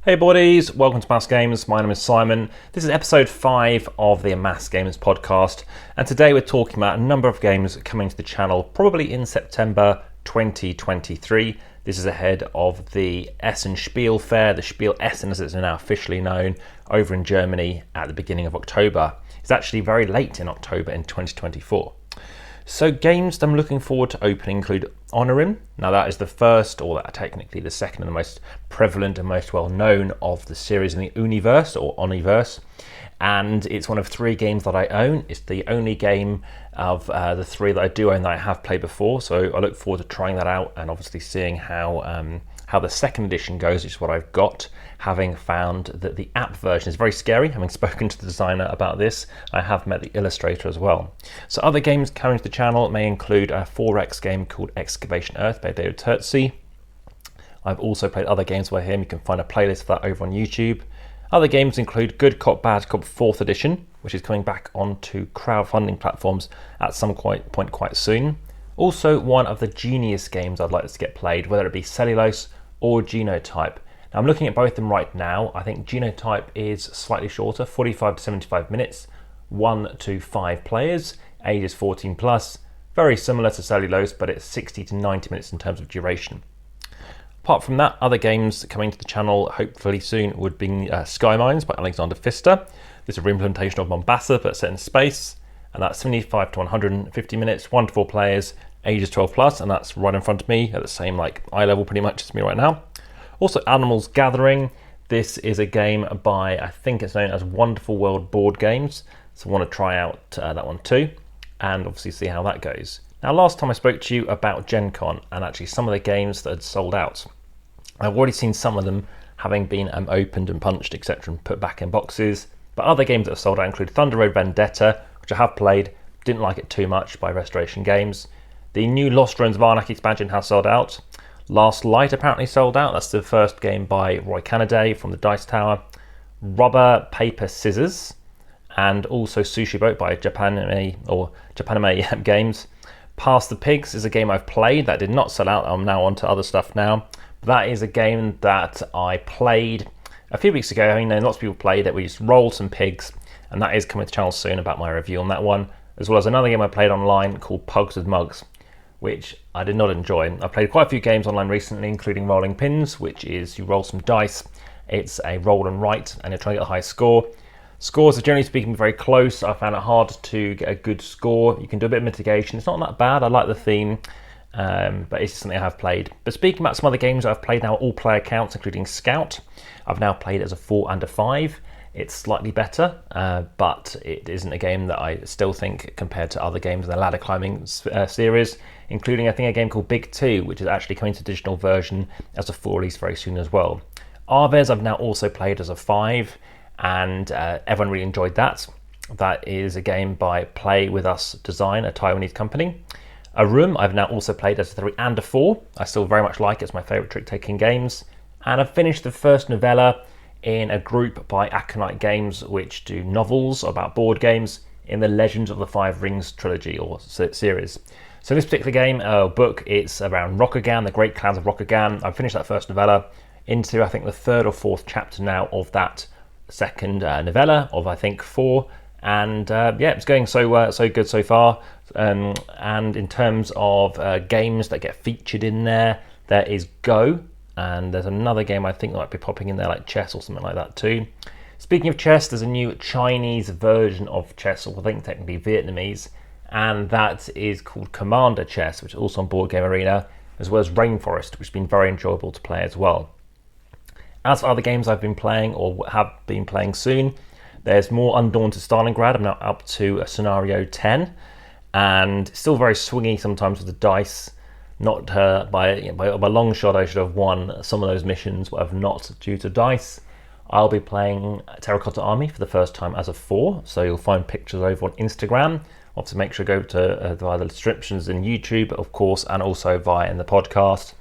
Hey buddies, welcome to AmassGames. My name is Simon. This is episode 5 of the AmassGames podcast, and today we're talking about a number of games coming to the channel probably in September 2023. This is ahead of the Essen Spiel Fair, the Spiel Essen as it's now officially known, over in Germany at the beginning of October. It's actually very late in October in 2024. So games that I'm looking forward to opening include Honorim. Now that is the first, or that technically the second and the most prevalent and most well known of the series in the Universe or Oniverse. And it's one of 3 games that I own. It's the only game of the 3 that I do own that I have played before. So I look forward to trying that out and obviously seeing how the second edition goes, which is what I've got, having found that the app version is very scary. Having spoken to the designer about this, I have met the illustrator as well. So other games coming to the channel may include a 4X game called Excavation Earth by David Turtsey. I've also played other games by him. You can find a playlist of that over on YouTube. Other games include Good Cop Bad Cop 4th edition, which is coming back onto crowdfunding platforms at some point quite soon. Also, one of the Genius games I'd like to get played, whether it be Cellulose or Genotype. Now I'm looking at both of them right now. I think Genotype is slightly shorter, 45 to 75 minutes, 1 to 5 players, ages 14 plus, very similar to Cellulose, but it's 60 to 90 minutes in terms of duration. Apart from that, other games coming to the channel hopefully soon would be Sky Mines by Alexander Pfister. This is a reimplementation of Mombasa, but set in space, and that's 75 to 150 minutes, 1 to 4 players, ages 12 plus, and that's right in front of me at the same eye level pretty much as me right now. Also Animals Gathering. This is a game by, I think it's known as Wonderful World Board Games, so I want to try out that one too and obviously see how that goes. Now last time I spoke to you about GenCon and actually some of the games that had sold out. I've already seen some of them having been opened and punched, etc., and put back in boxes, but other games that have sold out include Thunder Road Vendetta, which I have played, didn't like it too much, by Restoration Games. The new Lost Ruins of Arnak expansion has sold out. Last Light apparently sold out. That's the first game by Roy Canaday from the Dice Tower. Rubber, Paper, Scissors, and also Sushi Boat by Japanime Games. Pass the Pigs is a game I've played that did not sell out. I'm now on to other stuff now. That is a game that I played a few weeks ago. I mean, lots of people played it. We just rolled some pigs, and that is coming to the channel soon about my review on that one, as well as another game I played online called Pugs with Mugs, which I did not enjoy. I played quite a few games online recently, including Rolling Pins, which is you roll some dice. It's a roll and write, and you're trying to get a high score. Scores are generally speaking very close. I found it hard to get a good score. You can do a bit of mitigation. It's not that bad. I like the theme, but it's just something I have played. But speaking about some other games I've played now, all player counts, including Scout. I've now played as a 4 and a 5. It's slightly better, but it isn't a game that I still think, compared to other games in the ladder climbing series, including I think a game called Big 2, which is actually coming to digital version as a 4 release very soon as well. Arvez I've now also played as a 5, and everyone really enjoyed that. That is a game by Play With Us Design, a Taiwanese company. A Room I've now also played as a 3 and a 4. I still very much like it. It's my favourite trick-taking games. And I've finished the first novella in a group by Aconite Games, which do novels about board games in the Legends of the Five Rings trilogy or series. So this particular game, book, it's around Rokugan, the Great Clans of Rokugan. I've finished that first novella into, I think, the 3rd or 4th chapter now of that second novella of, I think, 4. And it's going so good so far. And in terms of games that get featured in there, there is Go. And there's another game I think that might be popping in there, like chess or something like that too. Speaking of chess, there's a new Chinese version of chess, or I think technically Vietnamese, and that is called Commander Chess, which is also on Board Game Arena, as well as Rainforest, which has been very enjoyable to play as well. As for other games I've been playing or have been playing soon, there's more Undaunted Stalingrad. I'm now up to scenario 10, and still very swingy sometimes with the dice. Not by a long shot, I should have won some of those missions, but I've not due to dice. I'll be playing Terracotta Army for the first time as a 4, so you'll find pictures over on Instagram. Obviously, make sure to go to via the descriptions in YouTube, of course, and also via in the podcast.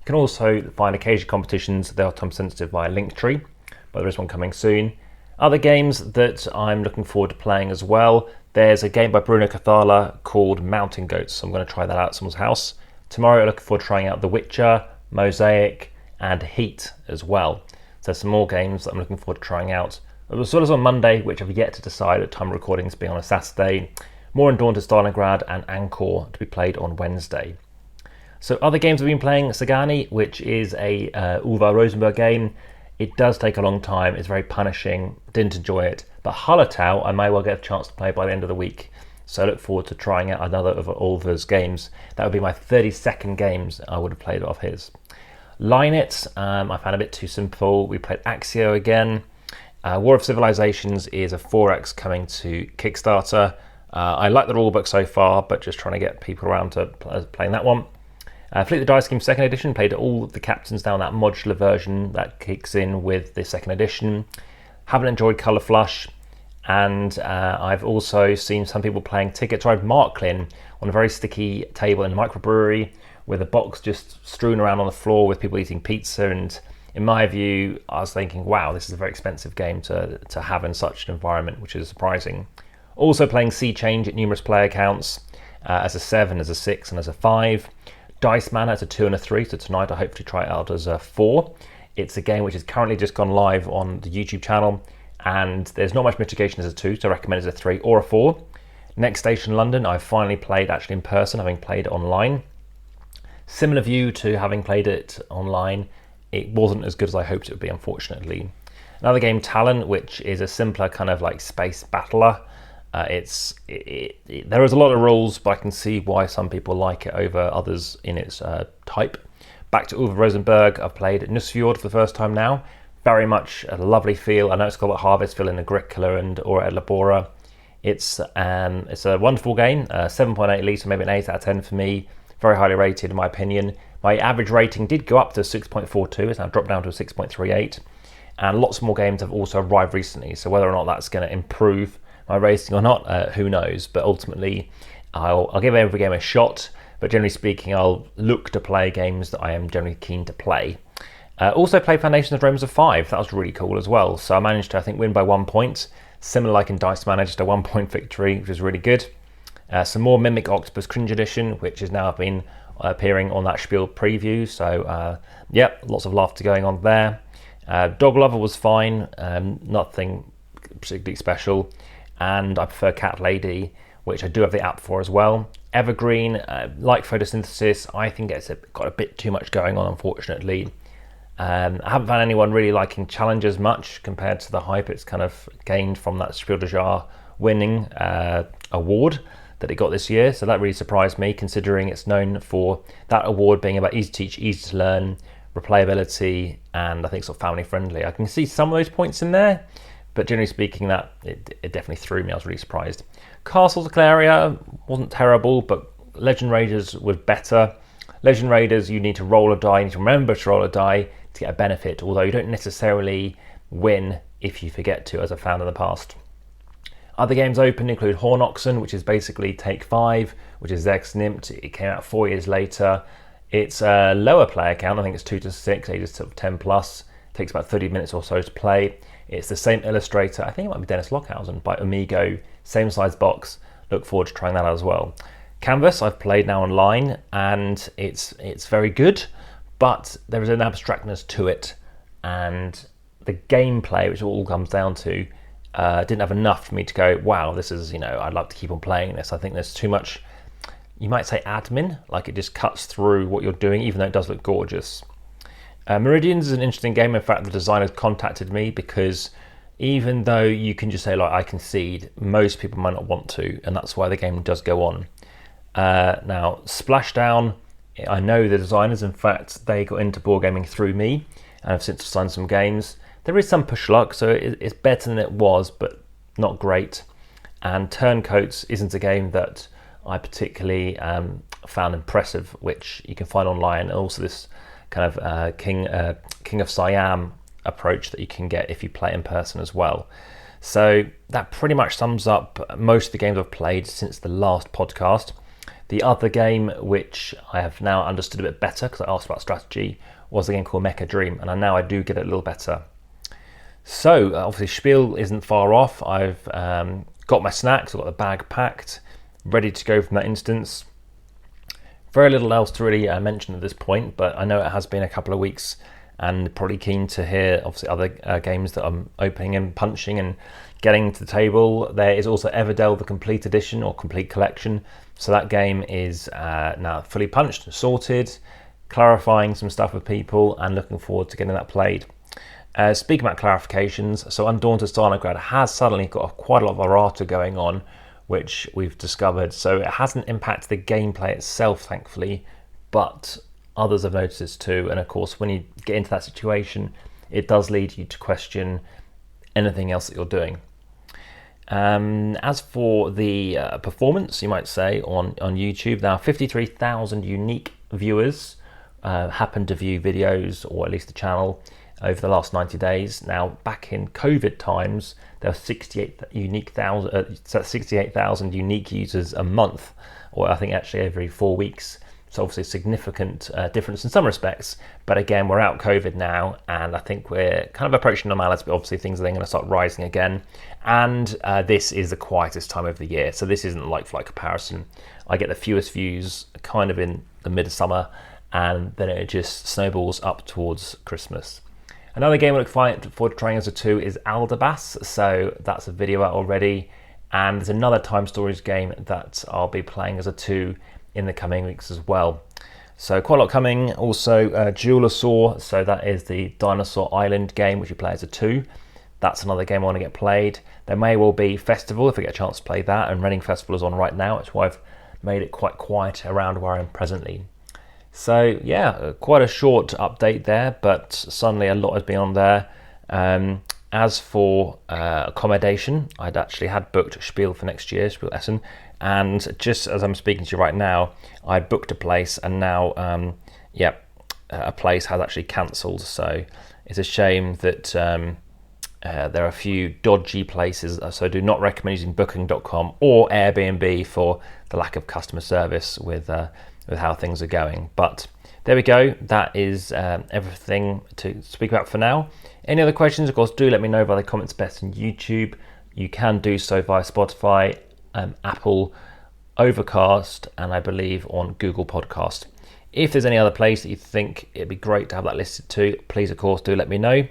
You can also find occasional competitions. They are time sensitive via Linktree, but there is one coming soon. Other games that I'm looking forward to playing as well. There's a game by Bruno Cathala called Mountain Goats, so I'm going to try that out at someone's house. Tomorrow, I'm looking forward to trying out The Witcher, Mosaic, and Heat as well. So some more games that I'm looking forward to trying out, as well as on Monday, which I've yet to decide at time of recording to be on a Saturday. More Dawn to Stalingrad and Angkor to be played on Wednesday. So other games I've been playing, Sagani, which is a Uwe Rosenberg game. It does take a long time, it's very punishing, didn't enjoy it. But Hallertau, I may well get a chance to play by the end of the week. So I look forward to trying out another of Ulver's games. That would be my 32nd games I would have played off his. Line It, I found a bit too simple. We played Axio again. War of Civilizations is a 4X coming to Kickstarter. I like the rulebook so far, but just trying to get people around to playing that one. Fleet the Dice Game 2nd edition, played all of the captains down that modular version that kicks in with the 2nd edition. Haven't enjoyed Colour Flush, and I've also seen some people playing Ticket to Ride Marklin on a very sticky table in a microbrewery with a box just strewn around on the floor with people eating pizza. And in my view, I was thinking, wow, this is a very expensive game to have in such an environment, which is surprising. Also playing Sea Change at numerous player counts, as a 7, as a 6, and as a 5. Dice Man as a 2 and a 3, so tonight I hopefully try it out as a 4. It's a game which has currently just gone live on the YouTube channel, and there's not much mitigation as a 2, so I recommend it as a 3 or a 4. Next Station London, I've finally played actually in person, having played it online. Similar view to having played it online, it wasn't as good as I hoped it would be, unfortunately. Another game, Talon, which is a simpler kind of like space battler. There is a lot of rules, but I can see why some people like it over others in its type. Back to Uwe Rosenberg, I've played Nussfjord for the first time now. Very much a lovely feel. I know it's called Harvestville in Agricola and or Elabora. It's a wonderful game, 7.8 at least, so maybe an 8 out of 10 for me. Very highly rated in my opinion. My average rating did go up to 6.42, it's now dropped down to a 6.38. And lots more games have also arrived recently, so whether or not that's going to improve my rating or not, who knows, but ultimately I'll give every game a shot, but generally speaking I'll look to play games that I am generally keen to play. Also played Foundations of Rome as a 5, that was really cool as well, so I managed to I think win by 1 point, similar like in Dice Man, just a 1 point victory, which was really good. Some more Mimic Octopus Cringe Edition, which has now been appearing on that Spiel preview, so yeah, lots of laughter going on there. Dog Lover was fine, nothing particularly special. And I prefer Cat Lady, which I do have the app for as well. Evergreen, like Photosynthesis, I think it's got a bit too much going on, unfortunately. I haven't found anyone really liking challenges much compared to the hype it's kind of gained from that Spiel.digital winning award that it got this year. So that really surprised me, considering it's known for that award being about easy to teach, easy to learn, replayability, and I think sort of family friendly. I can see some of those points in there, but generally speaking, that it definitely threw me. I was really surprised. Castles of Claria wasn't terrible, but Legend Raiders was better. Legend Raiders, you need to roll a die, you need to remember to roll a die to get a benefit, although you don't necessarily win if you forget to, as I found in the past. Other games open include Hornoxen, which is basically Take 5, which is Zexnimt. It came out 4 years later. It's a lower player count, I think it's 2 to 6, ages sort of 10 plus. Takes about 30 minutes or so to play. It's the same illustrator, I think it might be Dennis Lockhausen, by Amigo, same size box. Look forward to trying that out as well. Canvas I've played now online, and it's very good, but there is an abstractness to it, and the gameplay, which it all comes down to, didn't have enough for me to go, wow, this is, I'd like to keep on playing this. I think there's too much, you might say admin, like it just cuts through what you're doing, even though it does look gorgeous. Meridians is an interesting game. In fact, the designers contacted me because even though you can just say, like, I concede, most people might not want to, and that's why the game does go on. Now, Splashdown, I know the designers. In fact, they got into board gaming through me, and have since signed some games. There is some push luck, so it's better than it was, but not great. And Turncoats isn't a game that I particularly found impressive, which you can find online, and also this kind of King of Siam approach that you can get if you play in person as well. So that pretty much sums up most of the games I've played since the last podcast. The other game, which I have now understood a bit better because I asked about strategy, was a game called Mecha Dream, and now I do get it a little better. So obviously Spiel isn't far off. I've got my snacks, I've got the bag packed, ready to go from that instance. Very little else to really mention at this point, but I know it has been a couple of weeks and probably keen to hear obviously other games that I'm opening and punching and getting to the table. There is also Everdell, the complete edition or complete collection. So that game is now fully punched, sorted, clarifying some stuff with people, and looking forward to getting that played. Speaking about clarifications, so Undaunted Stalingrad has suddenly got quite a lot of errata going on, which we've discovered. So it hasn't impacted the gameplay itself, thankfully, but others have noticed this too. And of course, when you get into that situation, it does lead you to question anything else that you're doing. As for the performance, you might say, on YouTube, now 53,000 unique viewers happen to view videos, or at least the channel, over the last 90 days. Now, back in COVID times, there were 68,000 unique users a month, or I think actually every 4 weeks. So obviously a significant difference in some respects. But again, we're out COVID now, and I think we're kind of approaching normality, but obviously things are then going to start rising again. And this is the quietest time of the year. So this isn't like-for-like comparison. I get the fewest views kind of in the midsummer, and then it just snowballs up towards Christmas. Another game I look forward to trying as a 2 is Aldabas. So that's a video out already. And there's another Time Stories game that I'll be playing as a 2 in the coming weeks as well. So quite a lot coming. Also Duelosaur, so that is the Dinosaur Island game which you play as a 2. That's another game I want to get played. There may well be Festival if I get a chance to play that, and Reading Festival is on right now. That's why I've made it quite quiet around where I am presently. So yeah, quite a short update there, but suddenly a lot has been on there. As for accommodation, I'd actually had booked Spiel for next year, Spiel Essen, and just as I'm speaking to you right now, I booked a place, and now a place has actually cancelled. So it's a shame that there are a few dodgy places, so I do not recommend using booking.com or Airbnb for the lack of customer service with how things are going. But there we go. That is everything to speak about for now. Any other questions, of course, do let me know via the comments best on YouTube. You can do so via Spotify, Apple, Overcast, and I believe on Google Podcast. If there's any other place that you think it'd be great to have that listed to, please, of course, do let me know.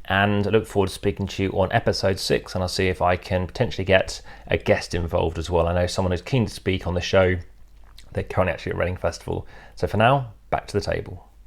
And I look forward to speaking to you on episode 6, and I'll see if I can potentially get a guest involved as well. I know someone who's keen to speak on the show. They're currently actually at Reading Festival. So for now, back to the table.